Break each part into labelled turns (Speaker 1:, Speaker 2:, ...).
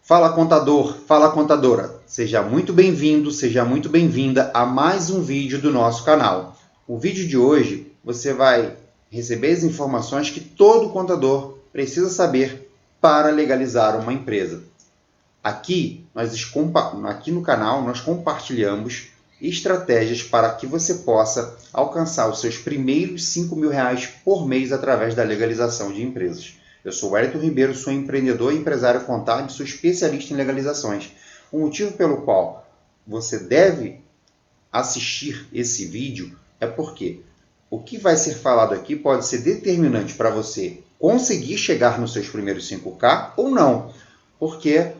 Speaker 1: Fala contador, fala contadora, seja muito bem-vindo, seja muito bem-vinda a mais um vídeo do nosso canal. O vídeo de hoje você vai receber as informações que todo contador precisa saber para legalizar uma empresa. Aqui no canal nós compartilhamos estratégias para que você possa alcançar os seus primeiros R$5.000 por mês através da legalização de empresas. Eu sou o Wellington Ribeiro, sou empreendedor e empresário contábil, sou especialista em legalizações. O motivo pelo qual você deve assistir esse vídeo é porque o que vai ser falado aqui pode ser determinante para você conseguir chegar nos seus primeiros 5K ou não, porque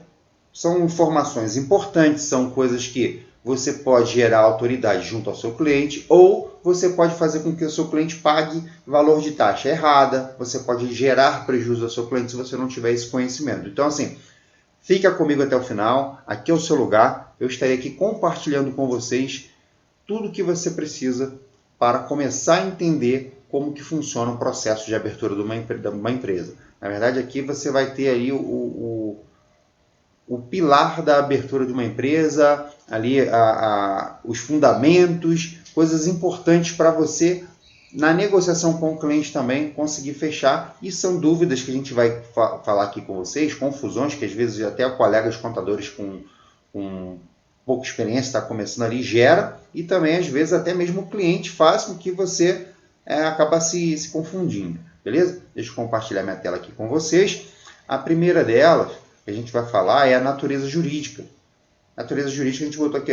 Speaker 1: são informações importantes, são coisas que você pode gerar autoridade junto ao seu cliente ou você pode fazer com que o seu cliente pague valor de taxa errada, você pode gerar prejuízo ao seu cliente se você não tiver esse conhecimento. Então, assim, fica comigo até o final, aqui é o seu lugar, eu estarei aqui compartilhando com vocês tudo o que você precisa para começar a entender como que funciona o processo de abertura de uma empresa. Na verdade, aqui você vai ter aí o pilar da abertura de uma empresa, ali os fundamentos, coisas importantes para você, na negociação com o cliente também, conseguir fechar. E são dúvidas que a gente vai falar aqui com vocês, confusões que às vezes até colegas contadores com pouca experiência, está começando ali, gera, e também às vezes até mesmo o cliente faz com que você acaba se confundindo, beleza? Deixa eu compartilhar minha tela aqui com vocês. A primeira delas que a gente vai falar é a natureza jurídica. A natureza jurídica a gente botou aqui,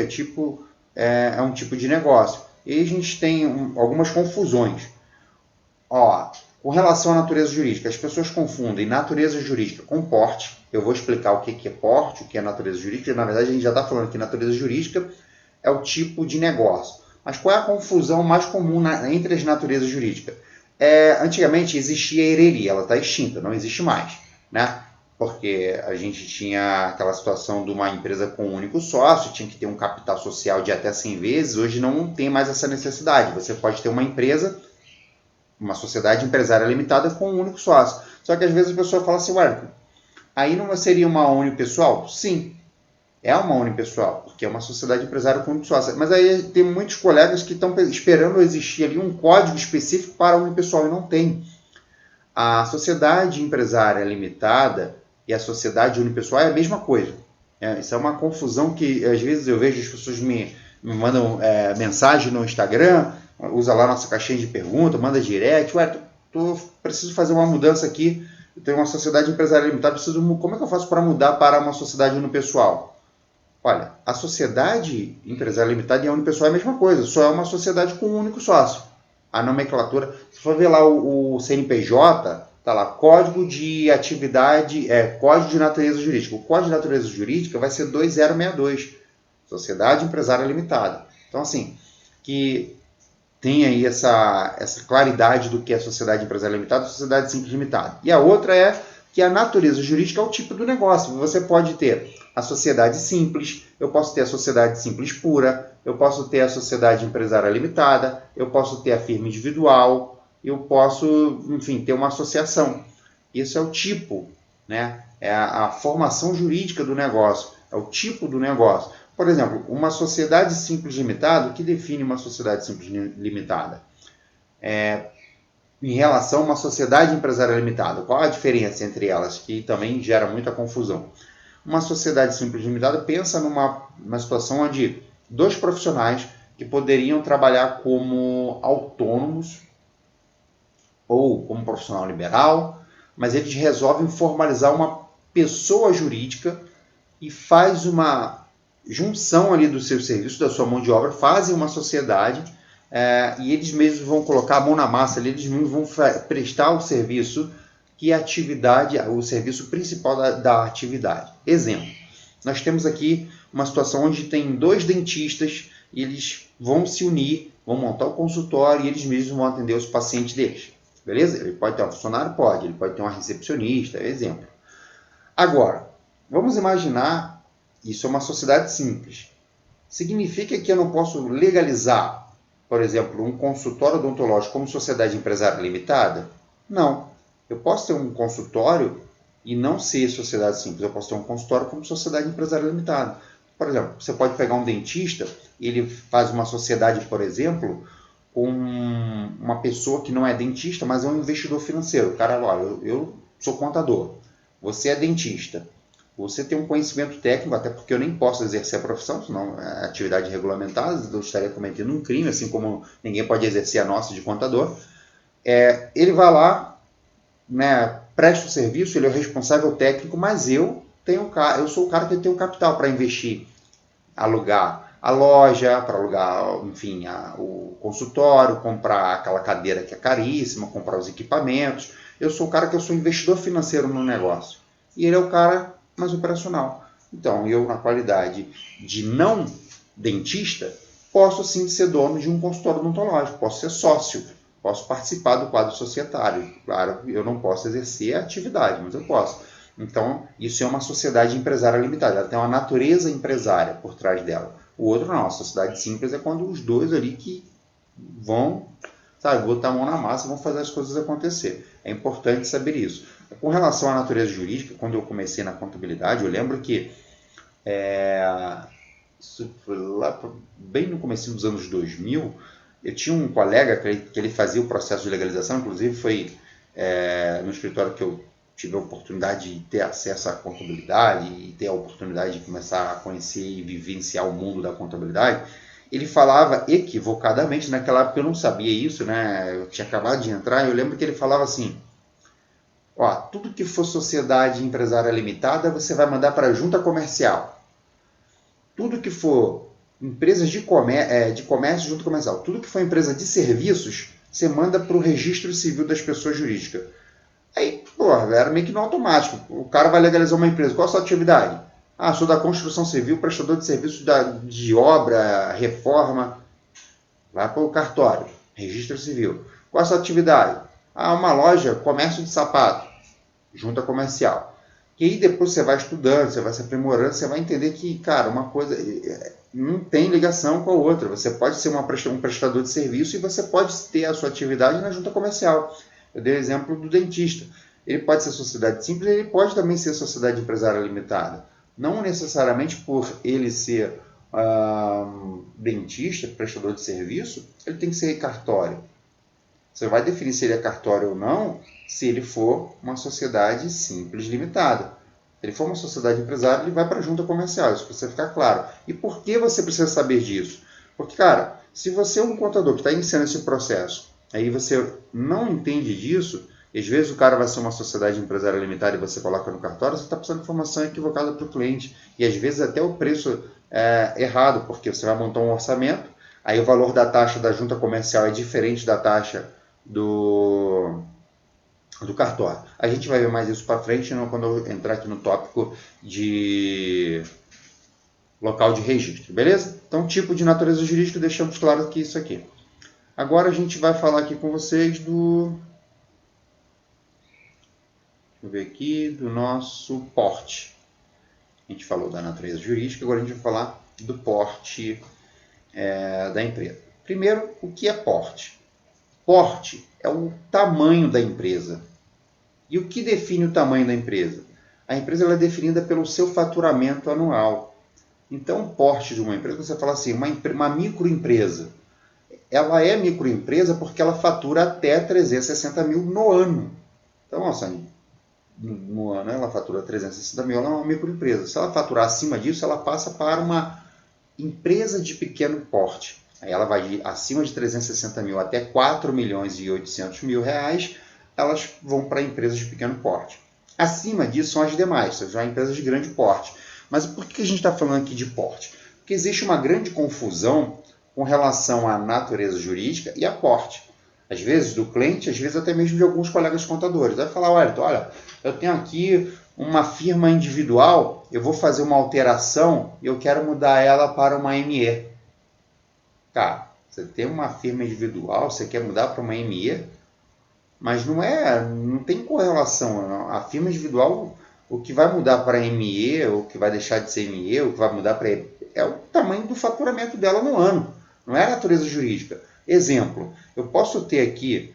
Speaker 1: é um tipo de negócio. E a gente tem algumas confusões. Com relação à natureza jurídica, as pessoas confundem natureza jurídica com porte. Eu vou explicar o que é porte, o que é natureza jurídica. Na verdade, a gente já está falando que natureza jurídica é o tipo de negócio. Mas qual é a confusão mais comum entre as naturezas jurídicas? Antigamente existia a herreria, ela está extinta, não existe mais, né? Porque a gente tinha aquela situação de uma empresa com um único sócio, tinha que ter um capital social de até 100 vezes, hoje não tem mais essa necessidade. Você pode ter uma empresa, uma sociedade empresária limitada com um único sócio. Só que às vezes a pessoa fala assim, Wellington, aí não seria uma unipessoal? Sim, é uma unipessoal, porque é uma sociedade empresária com um único sócio. Mas aí tem muitos colegas que estão esperando existir ali um código específico para a unipessoal e não tem. A sociedade empresária limitada e a sociedade unipessoal é a mesma coisa. Isso é uma confusão que às vezes eu vejo as pessoas me mandam mensagem no Instagram, usa lá nossa caixinha de pergunta, manda direct, preciso fazer uma mudança aqui, eu tenho uma sociedade empresária limitada, como é que eu faço para mudar para uma sociedade unipessoal? Olha, a sociedade empresária limitada e a unipessoal é a mesma coisa, só é uma sociedade com um único sócio. A nomenclatura, se for ver lá o CNPJ, está lá, Código de Atividade, Código de Natureza Jurídica. O Código de Natureza Jurídica vai ser 2062, Sociedade Empresária Limitada. Então, assim, que tem aí essa claridade do que é Sociedade Empresária Limitada e Sociedade Simples Limitada. E a outra é que a natureza jurídica é o tipo do negócio. Você pode ter a sociedade simples, eu posso ter a sociedade simples pura, eu posso ter a sociedade empresária limitada, eu posso ter a firma individual, eu posso, enfim, ter uma associação. Isso é o tipo, né? É a formação jurídica do negócio, é o tipo do negócio. Por exemplo, uma sociedade simples limitada, o que define uma sociedade simples limitada? Em relação a uma sociedade empresária limitada, qual a diferença entre elas, que também gera muita confusão? Uma sociedade simples limitada pensa numa situação onde dois profissionais que poderiam trabalhar como autônomos ou como profissional liberal, mas eles resolvem formalizar uma pessoa jurídica e faz uma junção ali do seu serviço, da sua mão de obra, fazem uma sociedade e eles mesmos vão colocar a mão na massa, eles mesmos vão prestar o serviço que é a atividade, o serviço principal da atividade. Exemplo, nós temos aqui uma situação onde tem dois dentistas, e eles vão se unir, vão montar o consultório e eles mesmos vão atender os pacientes deles. Beleza? Ele pode ter um funcionário? Pode. Ele pode ter uma recepcionista, exemplo. Agora, vamos imaginar, isso é uma sociedade simples. Significa que eu não posso legalizar, por exemplo, um consultório odontológico como sociedade empresária limitada? Não. Eu posso ter um consultório e não ser sociedade simples. Eu posso ter um consultório como sociedade empresária limitada. Por exemplo, você pode pegar um dentista, ele faz uma sociedade, por exemplo, com uma pessoa que não é dentista, mas é um investidor financeiro. O cara, olha, eu sou contador, você é dentista, você tem um conhecimento técnico, até porque eu nem posso exercer a profissão, senão é atividade regulamentada, eu estaria cometendo um crime, assim como ninguém pode exercer a nossa de contador. Ele vai lá, né, presta o serviço, ele é o responsável técnico, mas eu sou o cara que tem o capital para investir, alugar a loja, para alugar, enfim, o consultório, comprar aquela cadeira que é caríssima, comprar os equipamentos. Eu sou o cara que eu sou investidor financeiro no negócio. E ele é o cara mais operacional. Então, eu, na qualidade de não dentista, posso sim ser dono de um consultório odontológico, posso ser sócio, posso participar do quadro societário. Claro, eu não posso exercer a atividade, mas eu posso. Então, isso é uma sociedade empresária limitada. Ela tem uma natureza empresária por trás dela. O outro não. A sociedade simples é quando os dois ali que vão, sabe, botar a mão na massa e vão fazer as coisas acontecer. É importante saber isso. Com relação à natureza jurídica, quando eu comecei na contabilidade, eu lembro que isso foi lá bem no começo dos anos 2000, eu tinha um colega que ele fazia o processo de legalização, inclusive foi no escritório que eu tive a oportunidade de ter acesso à contabilidade e ter a oportunidade de começar a conhecer e vivenciar o mundo da contabilidade. Ele falava equivocadamente, naquela época eu não sabia isso, né? Eu tinha acabado de entrar, eu lembro que ele falava assim, ó, tudo que for sociedade empresária limitada, você vai mandar para a junta comercial. Tudo que for empresas de comércio, junta comercial, tudo que for empresa de serviços, você manda para o registro civil das pessoas jurídicas. Aí, porra, era meio que no automático. O cara vai legalizar uma empresa. Qual a sua atividade? Ah, sou da construção civil, prestador de serviços de obra, reforma. Vai para o cartório, registro civil. Qual a sua atividade? Ah, uma loja, comércio de sapato, junta comercial. E aí depois você vai estudando, você vai se aprimorando, você vai entender que, cara, uma coisa não tem ligação com a outra. Você pode ser um prestador de serviço e você pode ter a sua atividade na junta comercial. Eu dei o exemplo do dentista. Ele pode ser sociedade simples, ele pode também ser sociedade empresária limitada. Não necessariamente por ele ser dentista, prestador de serviço, ele tem que ser cartório. Você vai definir se ele é cartório ou não, se ele for uma sociedade simples limitada. Se ele for uma sociedade empresária, ele vai para a junta comercial, isso precisa ficar claro. E por que você precisa saber disso? Porque, cara, se você é um contador que está iniciando esse processo, aí você não entende disso, e às vezes o cara vai ser uma sociedade empresária limitada e você coloca no cartório, você está passando informação equivocada para o cliente. E às vezes até o preço é errado, porque você vai montar um orçamento, aí o valor da taxa da junta comercial é diferente da taxa do cartório. A gente vai ver mais isso para frente, quando eu entrar aqui no tópico de local de registro, beleza? Então, tipo de natureza jurídica, deixamos claro que isso aqui. Agora a gente vai falar aqui com vocês do... Deixa eu ver aqui, do nosso porte. A gente falou da natureza jurídica, agora a gente vai falar do porte da empresa. Primeiro, o que é porte? Porte é o tamanho da empresa. E o que define o tamanho da empresa? A empresa ela é definida pelo seu faturamento anual. Então, o porte de uma empresa, você fala assim, uma microempresa. Ela é microempresa porque ela fatura até 360 mil no ano. Então, nossa, no ano ela fatura 360 mil, ela é uma microempresa. Se ela faturar acima disso, ela passa para uma empresa de pequeno porte. Aí ela vai de acima de 360 mil até 4 milhões e 800 mil reais, elas vão para empresas de pequeno porte. Acima disso são as demais, são já empresas de grande porte. Mas por que a gente está falando aqui de porte? Porque existe uma grande confusão com relação à natureza jurídica e a porte. Às vezes do cliente, às vezes até mesmo de alguns colegas contadores. Vai falar, olha, eu tenho aqui uma firma individual, eu vou fazer uma alteração e eu quero mudar ela para uma ME. Cara, você tem uma firma individual, você quer mudar para uma ME, mas não tem correlação. Não. A firma individual, o que vai mudar para ME, o que vai deixar de ser ME, o que vai mudar para é o tamanho do faturamento dela no ano. Não é a natureza jurídica. Exemplo, eu posso ter aqui,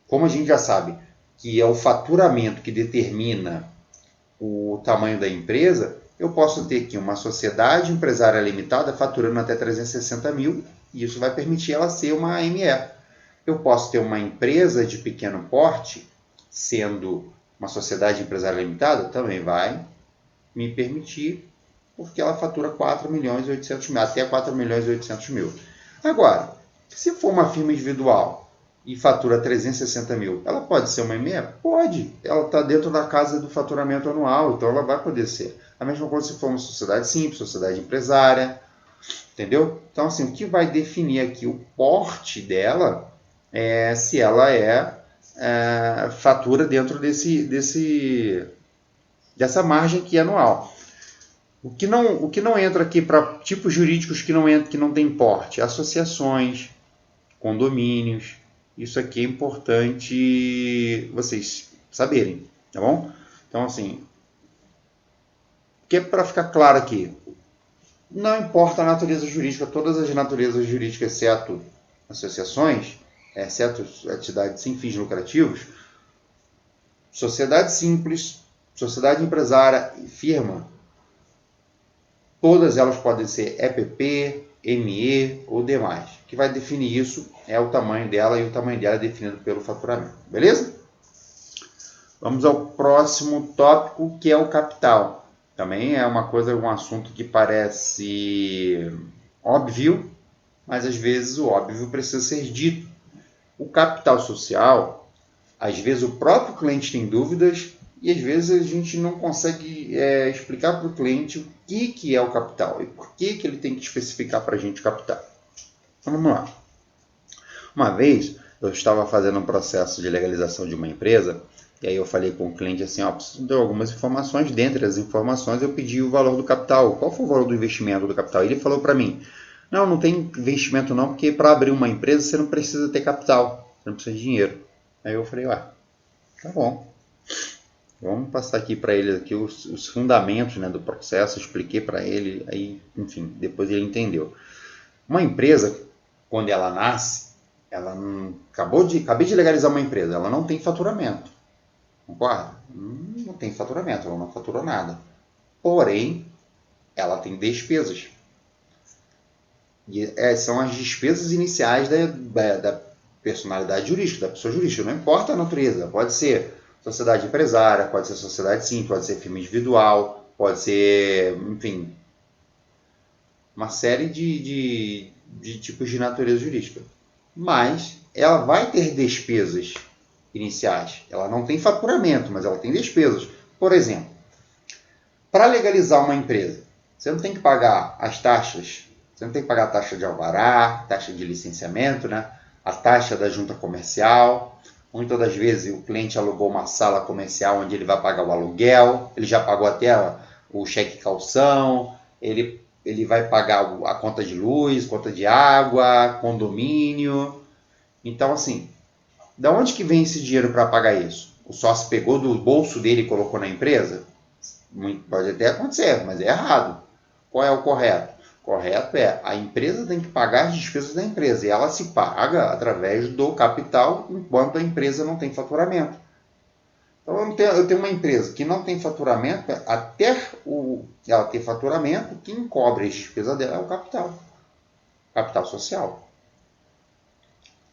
Speaker 1: como a gente já sabe, que é o faturamento que determina o tamanho da empresa, eu posso ter aqui uma sociedade empresária limitada faturando até 360 mil, e isso vai permitir ela ser uma ME. Eu posso ter uma empresa de pequeno porte, sendo uma sociedade empresária limitada, também vai me permitir, porque ela fatura 4 milhões e 800 mil, até 4 milhões e 800 mil. Agora, se for uma firma individual e fatura 360 mil, ela pode ser uma ME? Pode. Ela está dentro da casa do faturamento anual, então ela vai poder ser. A mesma coisa se for uma sociedade simples, sociedade empresária, entendeu? Então, assim, o que vai definir aqui o porte dela é se ela fatura dentro dessa margem aqui anual. O que não entra aqui para tipos jurídicos que não tem porte? Associações, condomínios. Isso aqui é importante vocês saberem, tá bom? Então, assim, que é para ficar claro aqui, não importa a natureza jurídica, todas as naturezas jurídicas, exceto associações, exceto atividades sem fins lucrativos, sociedade simples, sociedade empresária e firma, todas elas podem ser EPP, ME ou demais. O que vai definir isso é o tamanho dela, e o tamanho dela é definido pelo faturamento. Beleza? Vamos ao próximo tópico, que é o capital. Também é um assunto que parece óbvio, mas às vezes o óbvio precisa ser dito. O capital social, às vezes o próprio cliente tem dúvidas, e às vezes a gente não consegue explicar para o cliente o que é o capital e por que ele tem que especificar para a gente o capital. Então vamos lá. Uma vez eu estava fazendo um processo de legalização de uma empresa, e aí eu falei com o cliente assim, preciso de algumas informações. Dentre as informações eu pedi o valor do capital. Qual foi o valor do investimento do capital? Ele falou para mim, não tem investimento não, porque para abrir uma empresa você não precisa ter capital, você não precisa de dinheiro. Aí eu falei, tá bom. Vamos passar aqui para ele aqui os fundamentos, né, do processo, expliquei para ele, aí, enfim, depois ele entendeu. Uma empresa, quando ela nasce, acabei de legalizar uma empresa, ela não tem faturamento, concorda? Não tem faturamento, ela não faturou nada. Porém, ela tem despesas. E são as despesas iniciais da personalidade jurídica, da pessoa jurídica, não importa a natureza, pode ser sociedade empresária, pode ser sociedade simples, pode ser firma individual, pode ser, enfim, uma série de tipos de natureza jurídica. Mas ela vai ter despesas iniciais. Ela não tem faturamento, mas ela tem despesas. Por exemplo, para legalizar uma empresa, você não tem que pagar as taxas, você não tem que pagar a taxa de alvará, taxa de licenciamento, né? A taxa da junta comercial. Muitas das vezes o cliente alugou uma sala comercial onde ele vai pagar o aluguel, ele já pagou até o cheque calção, ele vai pagar a conta de luz, conta de água, condomínio. Então, assim, da onde que vem esse dinheiro para pagar isso? O sócio pegou do bolso dele e colocou na empresa? Pode até acontecer, mas é errado. Qual é o correto? Correto é, a empresa tem que pagar as despesas da empresa, e ela se paga através do capital, enquanto a empresa não tem faturamento. Então, eu tenho uma empresa que não tem faturamento, até ela ter faturamento, quem cobre a despesa dela é o capital social.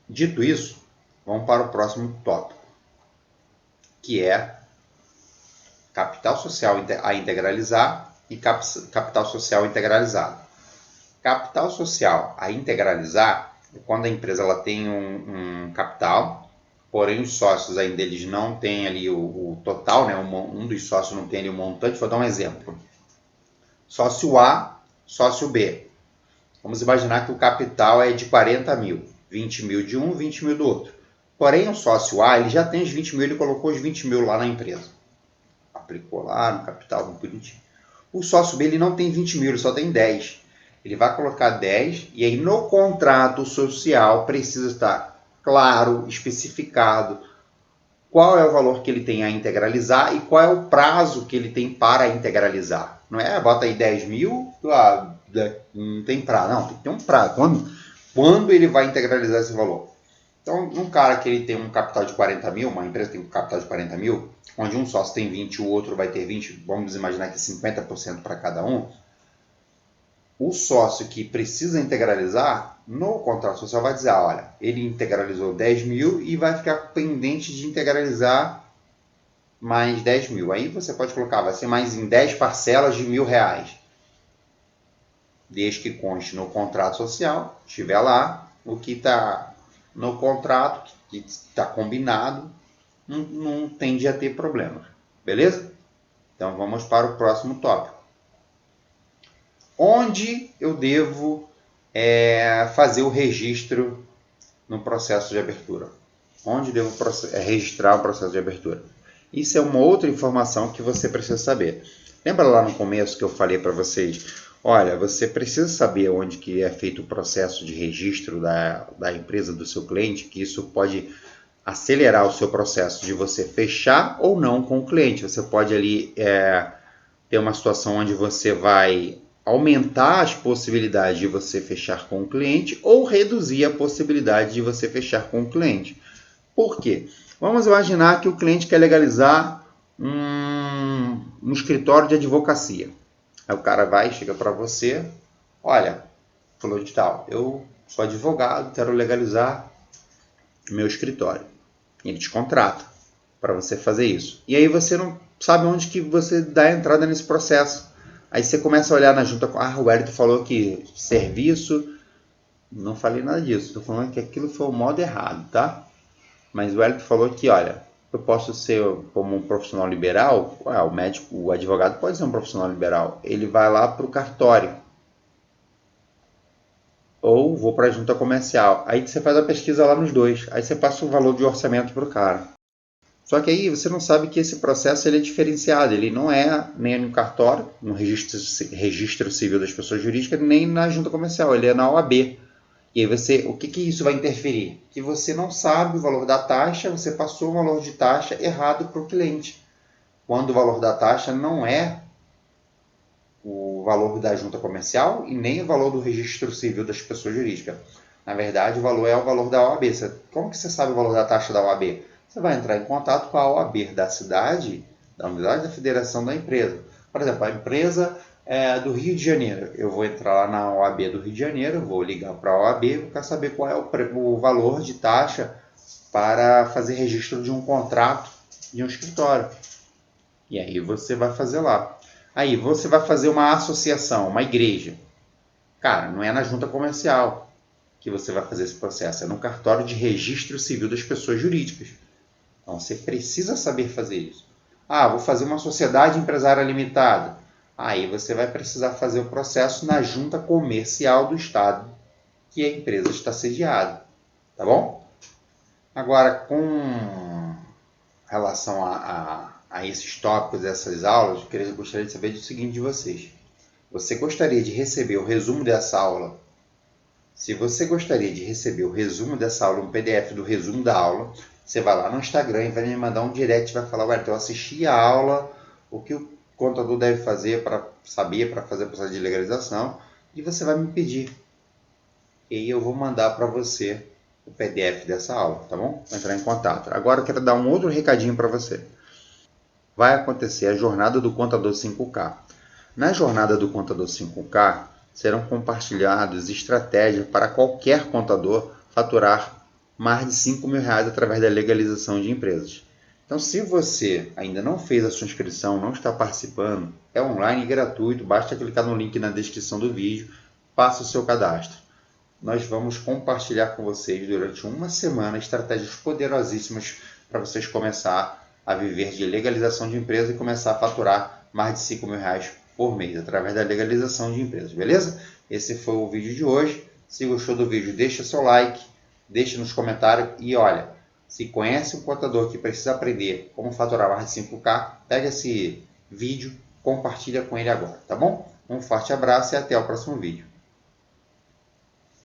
Speaker 1: Dito isso, vamos para o próximo tópico, que é capital social a integralizar e capital social integralizado. Capital social a integralizar é quando a empresa ela tem um capital, porém os sócios ainda eles não têm ali o total, né? Um dos sócios não tem ali o montante. Vou dar um exemplo. Sócio A, sócio B. Vamos imaginar que o capital é de 40 mil. 20 mil de um, 20 mil do outro. Porém, o sócio A ele já tem os 20 mil, ele colocou os 20 mil lá na empresa. Aplicou lá no capital, no bonitinho. O sócio B ele não tem 20 mil, ele só tem 10. Ele vai colocar 10 e aí no contrato social precisa estar claro, especificado qual é o valor que ele tem a integralizar e qual é o prazo que ele tem para integralizar. Não é, bota aí 10 mil, não tem prazo. Não, tem que ter um prazo. Quando ele vai integralizar esse valor? Então, um cara que ele tem um capital de 40 mil, uma empresa tem um capital de 40 mil, onde um sócio tem 20 e o outro vai ter 20, vamos imaginar que 50% para cada um, o sócio que precisa integralizar, no contrato social vai dizer, olha, ele integralizou 10 mil e vai ficar pendente de integralizar mais 10 mil. Aí você pode colocar, vai ser mais em 10 parcelas de R$1.000. Desde que conste no contrato social, estiver lá, o que está no contrato, que está combinado, não tende a ter problema. Beleza? Então vamos para o próximo tópico. Onde eu devo fazer o registro no processo de abertura? Onde devo registrar o processo de abertura? Isso é uma outra informação que você precisa saber. Lembra lá no começo que eu falei para vocês? Olha, você precisa saber onde que é feito o processo de registro da empresa do seu cliente, que isso pode acelerar o seu processo de você fechar ou não com o cliente. Você pode ali ter uma situação onde você vai aumentar as possibilidades de você fechar com o cliente ou reduzir a possibilidade de você fechar com o cliente. Por quê? Vamos imaginar que o cliente quer legalizar um escritório de advocacia. Aí o cara vai e chega para você, olha, falou de tal, eu sou advogado, quero legalizar meu escritório. Ele te contrata para você fazer isso. E aí você não sabe onde que você dá a entrada nesse processo. Aí você começa a olhar na junta, o Wellington falou que serviço, não falei nada disso, estou falando que aquilo foi o modo errado, tá? Mas o Wellington falou que, olha, eu posso ser como um profissional liberal, o médico, o advogado pode ser um profissional liberal, ele vai lá para o cartório, ou vou para a junta comercial, aí você faz a pesquisa lá nos dois, aí você passa o valor de orçamento para o cara. Só que aí você não sabe que esse processo ele é diferenciado, ele não é nem no cartório, no registro civil das pessoas jurídicas, nem na junta comercial, ele é na OAB. E aí o que isso vai interferir? Que você não sabe o valor da taxa, você passou o valor de taxa errado para o cliente. Quando o valor da taxa não é o valor da junta comercial e nem o valor do registro civil das pessoas jurídicas. Na verdade, o valor é o valor da OAB. Como que você sabe o valor da taxa da OAB? Você vai entrar em contato com a OAB da cidade, da unidade da federação da empresa. Por exemplo, a empresa do Rio de Janeiro. Eu vou entrar lá na OAB do Rio de Janeiro, vou ligar para a OAB e vou saber qual é o valor de taxa para fazer registro de um contrato de um escritório. E aí você vai fazer lá. Aí você vai fazer uma associação, uma igreja. Cara, não é na junta comercial que você vai fazer esse processo, é no cartório de registro civil das pessoas jurídicas. Então você precisa saber fazer isso. Ah, vou fazer uma sociedade empresária limitada. Aí você vai precisar fazer o processo na junta comercial do estado que a empresa está sediada. Tá bom? Agora, com relação a esses tópicos, essas aulas, eu gostaria de saber o seguinte de vocês. Você gostaria de receber o resumo dessa aula? Se você gostaria de receber o resumo dessa aula, um PDF do resumo da aula, você vai lá no Instagram e vai me mandar um direct e vai falar, ué, eu assisti a aula, o que o contador deve fazer para saber, para fazer o processo de legalização, e você vai me pedir. E aí eu vou mandar para você o PDF dessa aula, tá bom? Vou entrar em contato. Agora eu quero dar um outro recadinho para você. Vai acontecer a jornada do Contador 5K. Na jornada do Contador 5K, serão compartilhadas estratégias para qualquer contador faturar mais de R$5.000 através da legalização de empresas. Então, se você ainda não fez a sua inscrição, não está participando, é online e gratuito, basta clicar no link na descrição do vídeo, faça o seu cadastro. Nós vamos compartilhar com vocês durante uma semana estratégias poderosíssimas para vocês começar a viver de legalização de empresa e começar a faturar mais de R$5.000 por mês, através da legalização de empresas, beleza? Esse foi o vídeo de hoje. Se gostou do vídeo, deixa seu like, deixa nos comentários e olha, se conhece um contador que precisa aprender como faturar mais de 5K, pega esse vídeo, compartilha com ele agora, tá bom? Um forte abraço e até o próximo vídeo.